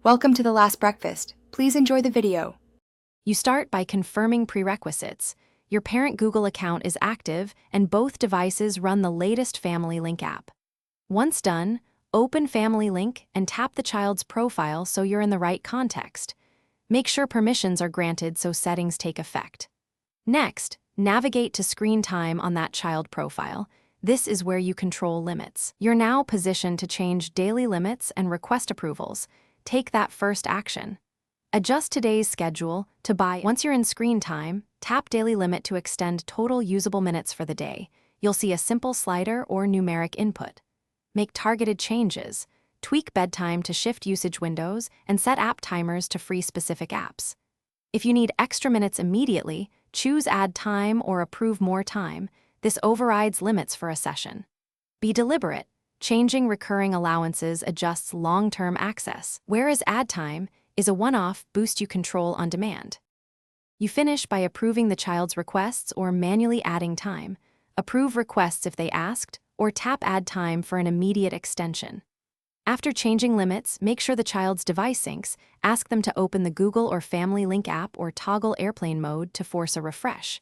Welcome to the last breakfast. Please enjoy the video. You start by confirming prerequisites. Your parent Google account is active and both devices run the latest Family Link app. Once done, open Family Link and tap the child's profile so you're in the right context. Make sure permissions are granted so settings take effect. Next, navigate to screen time on that child profile. This is where you control limits. You're now positioned to change daily limits and request approvals. Take that first action. Adjust today's schedule to buy. Once you're in screen time, tap Daily Limit to extend total usable minutes for the day. You'll see a simple slider or numeric input. Make targeted changes. Tweak bedtime to shift usage windows and set app timers to free specific apps. If you need extra minutes immediately, choose Add Time or Approve More Time. This overrides limits for a session. Be deliberate. Changing recurring allowances adjusts long-term access, whereas Add Time is a one-off boost you control on demand. You finish by approving the child's requests or manually adding time. Approve requests if they asked, or tap Add Time for an immediate extension. After changing limits, make sure the child's device syncs. Ask them to open the Google or Family Link app or toggle airplane mode to force a refresh.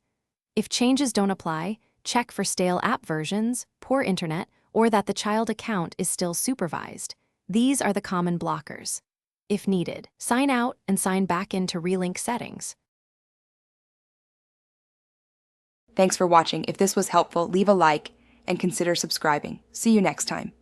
If changes don't apply, check for stale app versions, poor internet, or that the child account is still supervised. These are the common blockers. If needed, sign out and sign back in to relink settings. Thanks for watching. If this was helpful, leave a like and consider subscribing. See you next time.